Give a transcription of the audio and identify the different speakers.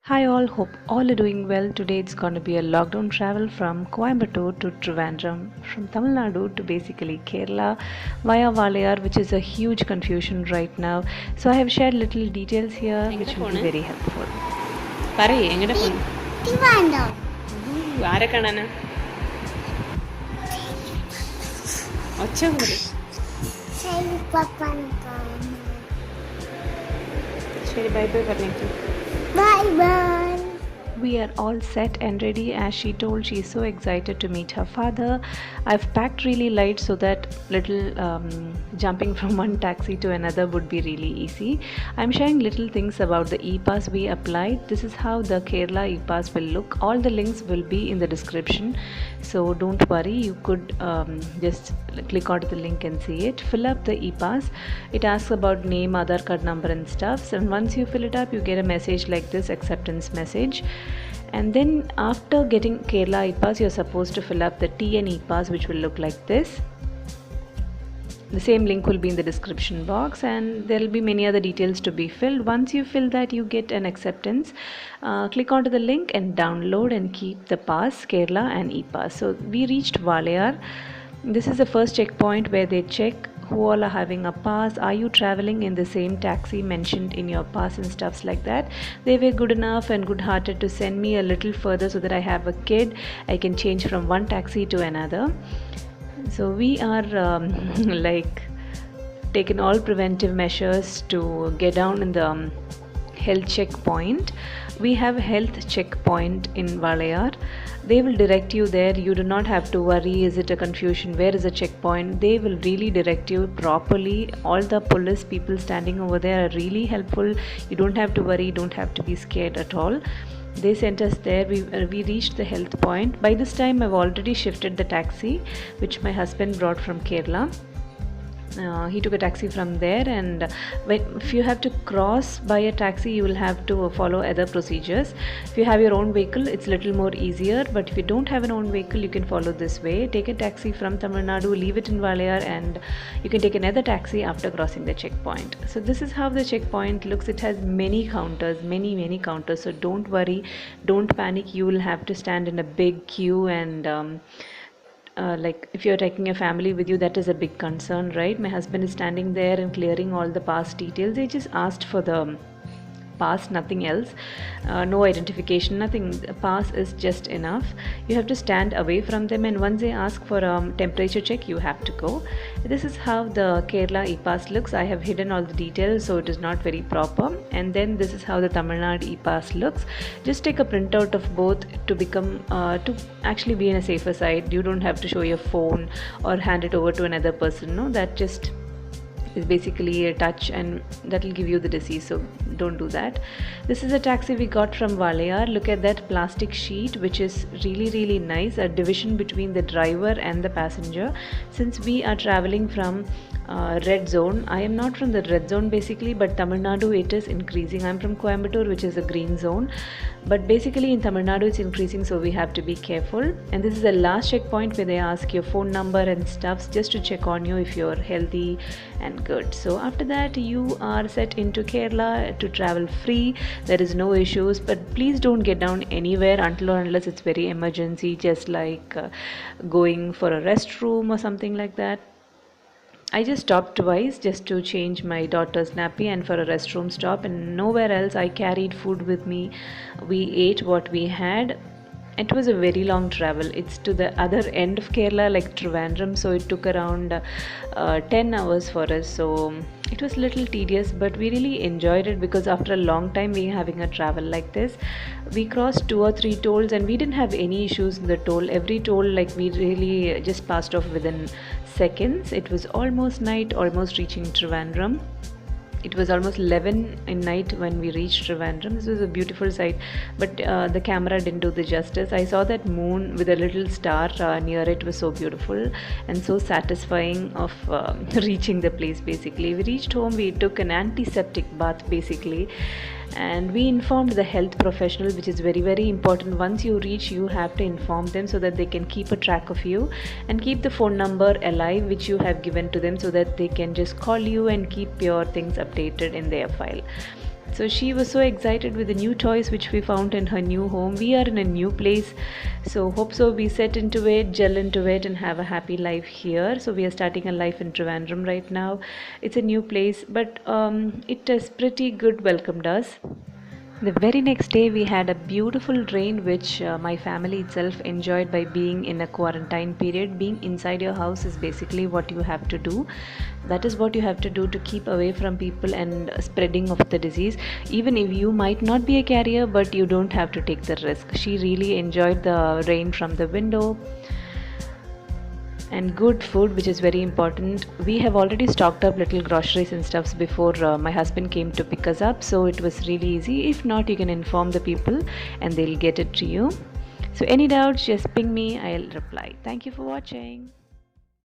Speaker 1: Hi all, hope all are doing well. Today it's going to be a lockdown travel from Coimbatore to Trivandrum, from Tamil Nadu to basically Kerala via Valayar, which is a huge confusion right now. So I have shared little details here which will be very helpful.
Speaker 2: പറയേ എങ്ങടെ പോണു ആരെ കാണാനാ ഒച്ച കൂടി ശരി bye bye പറഞ്ഞേക്കും
Speaker 3: Bye bye.
Speaker 1: We are all set and ready as she told she is so excited to meet her father. I've packed really light so that little jumping from one taxi to another would be really easy. I'm sharing little things about the e-pass we applied. This is how the Kerala e-pass will look. All the links will be in the description, so don't worry, you could just click onto the link and see it. Fill up the e-pass. It asks about name, Aadhaar card number and stuff, and once you fill it up you get a message like this, acceptance message. And then after getting Kerala e-pass you're supposed to fill up the TN e-pass, which will look like this. The same link will be in the description box and there will be many other details to be filled. Once you fill that you get an acceptance. Click onto the link and download and keep the pass, Kerala and e-pass. So we reached Valayar. This is the first checkpoint where they check who all are having a pass. Are you traveling in the same taxi mentioned in your pass and stuffs like that? They were good enough and good hearted to send me a little further so that I have a kid. I can change from one taxi to another. So we are like taken all preventive measures to get down in the health checkpoint. We have health checkpoint in Valayar. They will direct you there. You do not have to worry, is it a confusion, where is the checkpoint? They will really direct you properly. All the police people standing over there are really helpful. You don't have to worry, don't have to be scared at all. They sent us there. We reached the health point. By this time I've already shifted the taxi which my husband brought from Kerala. He took a taxi from there, and if you have to cross by a taxi you will have to follow other procedures. If you have your own vehicle it's a little more easier, but if you don't have an own vehicle you can follow this way. Take a taxi from Tamil Nadu, leave it in Valayar, and you can take another taxi after crossing the checkpoint. So this is how the checkpoint looks. It has many counters, many counters, so don't worry, don't panic. You will have to stand in a big queue, and like if you're taking a family with you, that is a big concern, right? My husband is standing there and clearing all the pass details. They just asked for the pass, nothing else. No identification, nothing. The pass is just enough. You have to stand away from them, and once they ask for a temperature check you have to go. This is how the Kerala e-pass looks. I have hidden all the details so it is not very proper. And then this is how the Tamil Nadu e-pass looks. Just take a printout of both to become to actually be in a safer side. You don't have to show your phone or hand it over to another person. No, that just is basically a touch and that will give you the disease, so don't do that. This is a taxi we got from Valayar. Look at that plastic sheet, which is really nice, a division between the driver and the passenger. Since we are traveling from red zone, I am not from the red zone basically, but Tamil Nadu it is increasing. I'm from Coimbatore, which is a green zone, but basically in Tamil Nadu it's increasing, so we have to be careful. And this is the last checkpoint where they ask your phone number and stuff just to check on you if you're healthy and good. So after that you are set into Kerala to travel free. There is no issues, but please don't get down anywhere until or unless it's very emergency, just like going for a restroom or something like that. I just stopped twice just to change my daughter's nappy and for a restroom stop, and nowhere else. I carried food with me. We ate what we had. It was a very long travel. It's to the other end of Kerala, like Trivandrum, so it took around 10 hours for us. So it was a little tedious, but we really enjoyed it because after a long time we are having a travel like this. We crossed 2 or 3 tolls and we didn't have any issues in the toll. Every toll, like, we really just passed off within seconds. It was almost night, almost reaching Trivandrum. It was almost 11 in night when we reached Trivandrum. This was a beautiful sight, but the camera didn't do the justice. I saw that moon with a little star near it. It was so beautiful and so satisfying of reaching the place basically. We reached home, we took an antiseptic bath basically, and we informed the health professional, which is very important. Once you reach, you have to inform them so that they can keep a track of you and keep the phone number alive which you have given to them, so that they can just call you and keep your things updated in their file. So she was so excited with the new toys which we found in her new home. We are in a new place, so hope so we set into it, gel into it, and have a happy life here. So we are starting a life in Trivandrum right now. It's a new place, but it has pretty good welcomed us. The very next day, we had a beautiful rain, which my family itself enjoyed by being in a quarantine period. Being inside your house is basically what you have to do. That is what you have to do to keep away from people and spreading of the disease. Even if you might not be a carrier, but you don't have to take the risk. She really enjoyed the rain from the window. And good food, which is very important. We have already stocked up little groceries and stuffs before my husband came to pick us up, so it was really easy. If not, you can inform the people and they'll get it to you. So any doubts, just ping me, I'll reply. Thank you for watching.